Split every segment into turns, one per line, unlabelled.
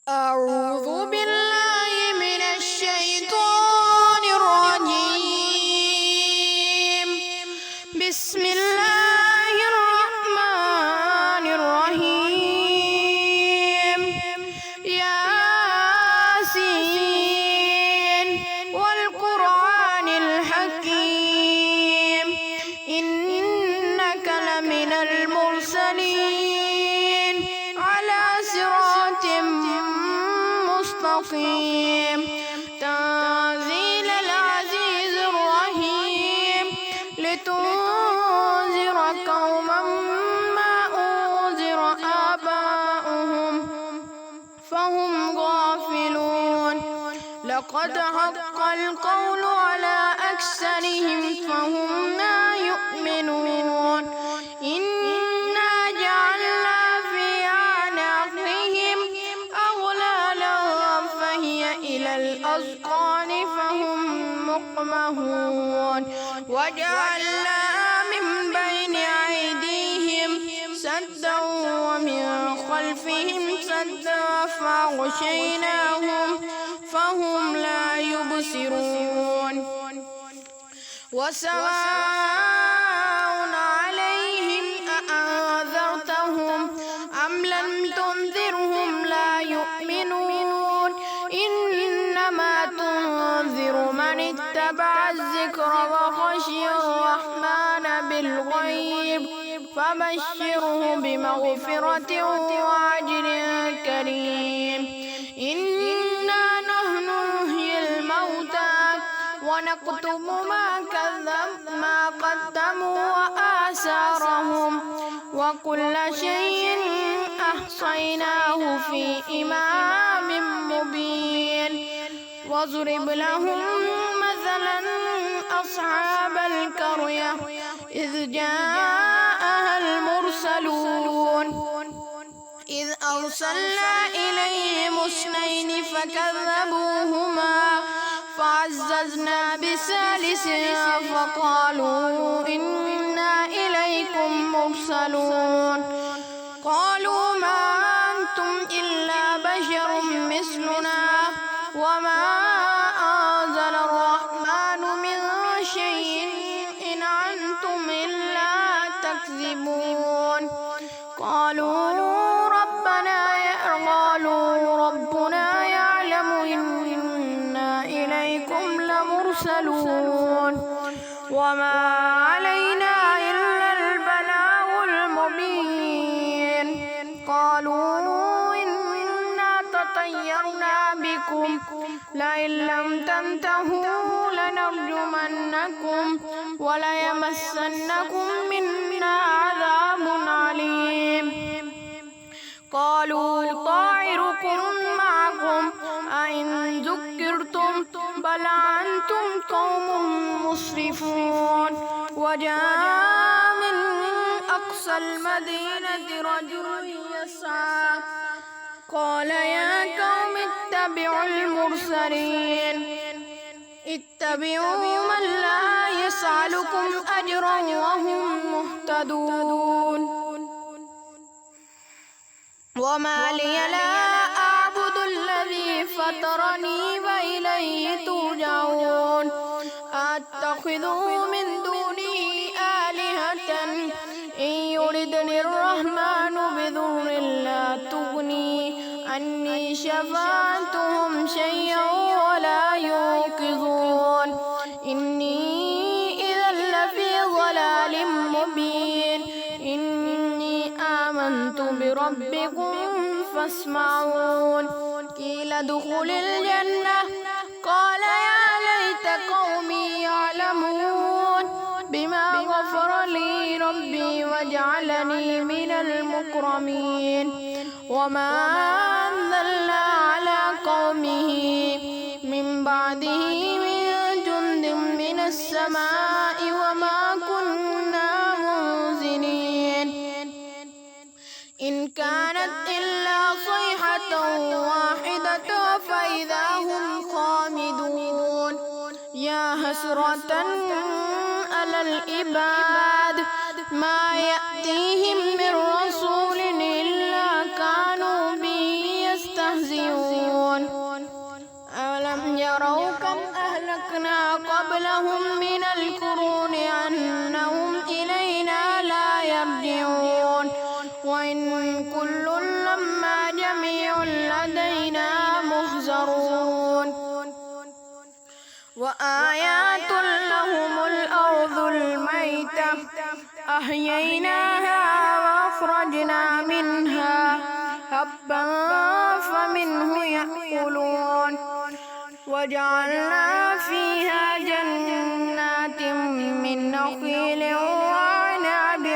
أعوذ بالله من الشيطان الرجيم. بسم الله الرحمن الرحيم. ياسين والقرآن الحكيم إنك لمن المرسلين على صراط مستقيم. تنزيل العزيز الرحيم لتنذر قوما ما أنذر آباؤهم فهم غافلون. لقد حق القول على أكثرهم فهم لا يؤمنون. إنا جعلنا في أعناقهم أغلالا فهي إلى الأذقان فهم مقمحون. وجعلنا من بين أيديهم سدا ومن خلفهم سدا فأغشيناهم فهم لا يبصرون. وسواء عليهم أأنذرتهم أم لم تنذرهم لا يؤمنون. إنما تنذر من اتبع الذكر وخشي الرحمن بالغيب فبشره بمغفرة وأجر كريم. إنا نحن نحيي الموتى ونكتب ما قدموا وآثارهم وكل شيء أحصيناه في إمام مبين. واضرب لهم مثلا أصحاب القرية إذ جاءها المرسلون إذ أرسلنا إليهم اثنين فكذبوهما فعززنا بثالث فقالوا إنا إليكم مرسلون. قالوا ما أنتم إلا بشر مثلنا وما أنزل الرحمن من شيء إن أنتم إلا تكذبون. قالوا ربنا يعلم إنا إليكم لمرسلون وما علينا إلا البلاغ المبين. قالوا إنا تطيرنا بكم لئن لم تنتهوا لنرجمنكم وليمسنكم منا عذاب عليم. قالوا طائركم معكم أئن ذكرتم بل أنتم قوم مسرفون. وجاء من أقصى المدينة رجل يسعى قال يا قوم اتبعوا المرسلين اتبعوا من لا يسألكم أجرا وهم مهتدون. وما لي لا أعبد الذي فطرني وإليه ترجعون. أتخذ من دونه آلهة إن يردني الرحمن بضر لا تغني عني شفاعتهم شيئا ولا ينقذون. إني إذا لفي ضلال مبين. إني آمنت بربكم فاسمعون. قيل ادخل الجنة قال يا ليت قومي يعلمون بما غفر لي ربي وجعلني من المكرمين. وما أنزلنا على قومه من بعده من جند من السماء وما كنا منزلين. إن كانت إلا صيحة واحدة فإذا هم خامدون. يا حسرة على العباد ما يأتيهم من رسول إلا كانوا به يستهزئون. يستهزئون أولم يروا كم أهلكنا قبلهم من القرون أنهم إلينا لا يرجعون وإن كل لما جميع لدينا محضرون وآيات لهم الأرض الميتة أحييناها وأخرجنا منها حبا فمنه يأكلون وجعلنا فيها جنات من نخيل وعنب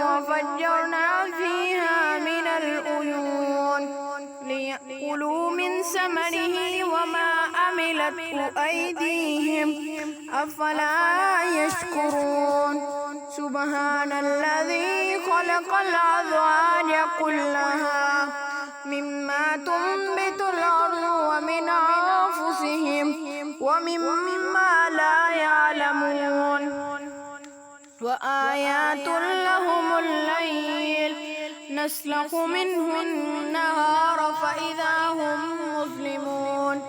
وفجرنا فيها من العيون ليأكلوا من ثمره وما عملته أيديهم أفلا يشكرون سبحان الذي خلق الأزواج كلها مما تنبت الأرض ومن أنفسهم ومما لا يعلمون وآيات لهم الليل نسلخ منه النهار فإذا هم مظلمون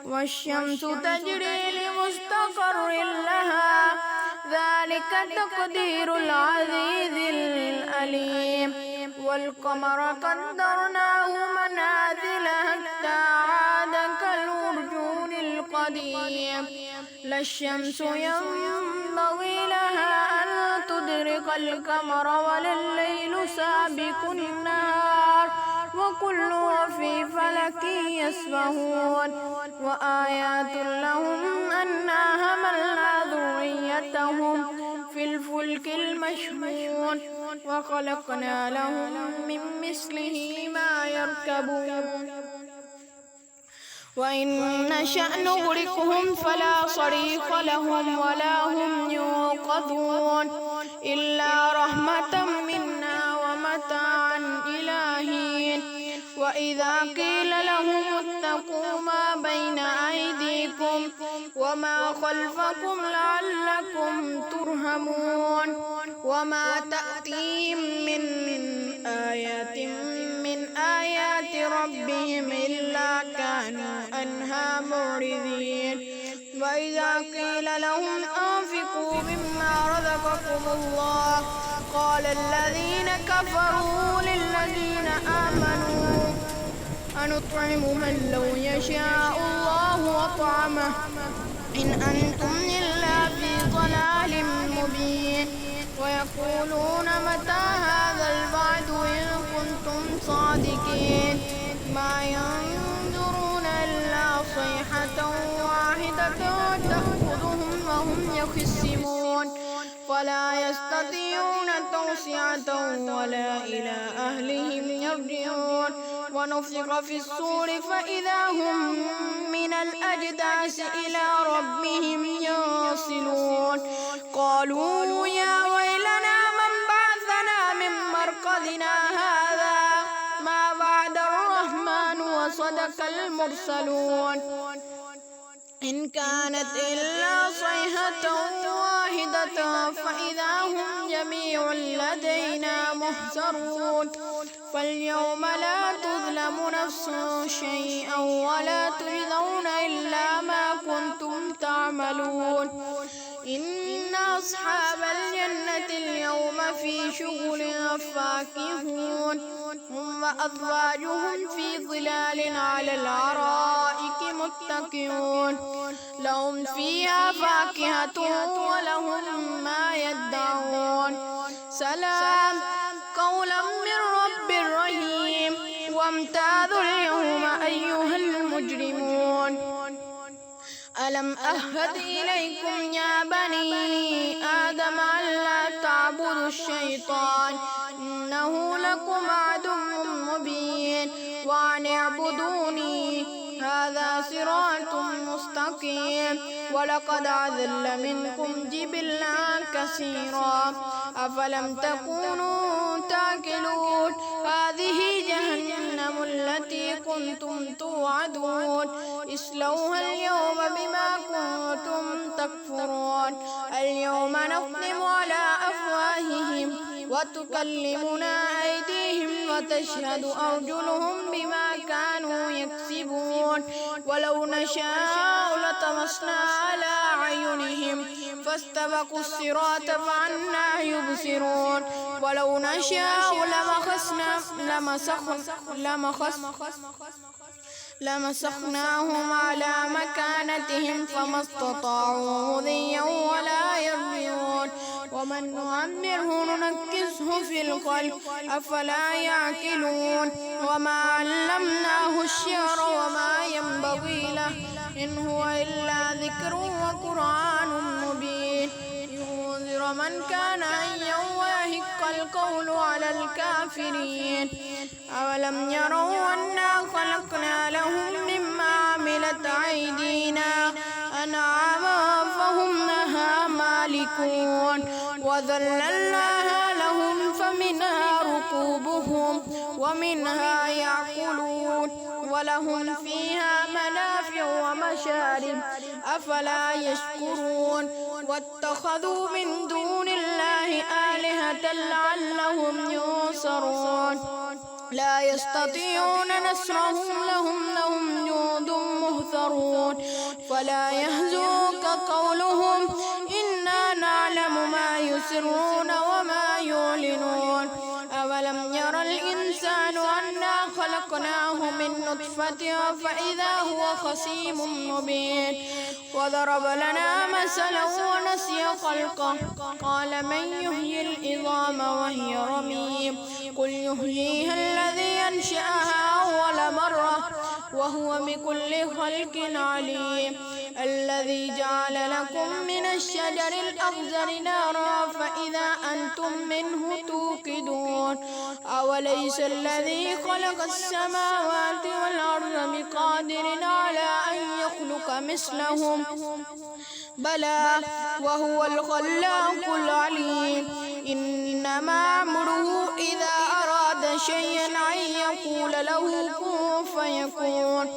والشمس تجري لمستقر لها ذلك تقدير العزيز العليم والقمر قدرناه منازل حتى عاد كالعرجون القديم لا الشمس ينبغي لها أن تدرك القمر ولا الليل سابق النهار وكل في فلك يسبحون وآيات لهم أنا حملنا ذريتهم في الفلك المشحون وخلقنا لهم من مثله ما يركبون وإن نشأ نغرقهم فلا صريخ لهم ولا هم ينقذون إلا رحمة منا ومتاعا إلى حين وإذا قيل لهم اتقوا ما بين أيديكم وما خلفكم لعلكم ترحمون وما تأتيهم من آيات من آيات ربهم إلا كانوا عنها معرضين وإذا قيل لهم أنفقوا مما رزقكم الله قال الذين كفروا للذين آمنوا أنطعم من لو يشاء الله أطعمه إن أنتم إلا في ضلال مبين ويقولون متى هذا الوعد إن كنتم صادقين ما ينظرون إلا صيحة واحدة تأخذهم وهم يخصمون فلا يستطيعون توصية ولا إلى أهلهم يرجعون ونفخ في الصور فإذا هم من الأجداث إلى ربهم ينسلون قالوا يا ويلنا من بعثنا من مرقدنا هذا ما وعد الرحمن وصدق المرسلون إن كانت إلا صيحة واحدة فإذا هم جميع لدينا محضرون فاليوم لا تظلم نفس شيئا ولا تجزون إلا ما كنتم تعملون إن أصحاب الجنة اليوم في شغل فاكهون هم وأزواجهم في ظلال على الأرائك متكئون لهم فيها فاكهة ولهم ما يدعون سلام قولا من رب رحيم وامتازوا اليوم أيها المجرمون ألم أهد إليكم يا بني آدم ألا تعبدوا الشيطان إنه لكم عدو مبين وأن اعبدوني هذا صراط مستقيم ولقد أضل منكم جبلا كثيرا أفلم تكونوا تعقلون هذه جهنم التي كنتم توعدون اصلوها اليوم بما كنتم تكفرون اليوم نختم على أفواههم وتكلمنا أيديهم وتشهد أرجلهم بما كانوا يكسبون فطمسنا على أعينهم فاستبقوا الصراط فأنى يبصرون ولو نشاء لمسخناهم على مكانتهم فما استطاعوا مضيا ولا يرجعون ومن نعمره ننكسه في الخلق أفلا يعقلون وما علمناه الشعر وما ينبغي له إن هو إلا ذكر وقرآن مبين لينذر من كان حيا ويحق القول على الكافرين أولم يروا أنا خلقنا لهم مما عملت أيدينا أنعاما فهم لها مالكون وذللناها لهم فمنها ركوبهم ومنها يأكلون ولهم فيها منافع ومشارب أفلا يشكرون واتخذوا من دون الله آلهة لعلهم ينصرون لا يستطيعون نصرهم لهم جند مهترون فلا يهزوك قولهم إنا نعلم ما يسرون وما يعلنون أولم ير الإنسان أنا خلقناه من نطفة فإذا هو خصيم مبين وضرب لنا مثلا ونسي خلقه قال من يحيي العظام وهي رميم قل يحييها الذي أنشأها أول مرة وهو بكل خلق عليم الذي جعل لكم من الشجر الأخضر نارا فإذا أنتم منه توقدون أوليس الذي خلق السماوات والأرض بقادر على أن يخلق مثلهم بلى وهو الخلاق العليم إنما أمره إذا أراد شيئا أن يقول له كن فيكون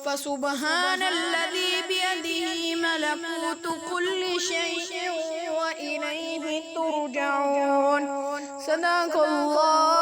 فسبحان الذي بيده ملكوت كل شيء وإليه ترجعون صدق الله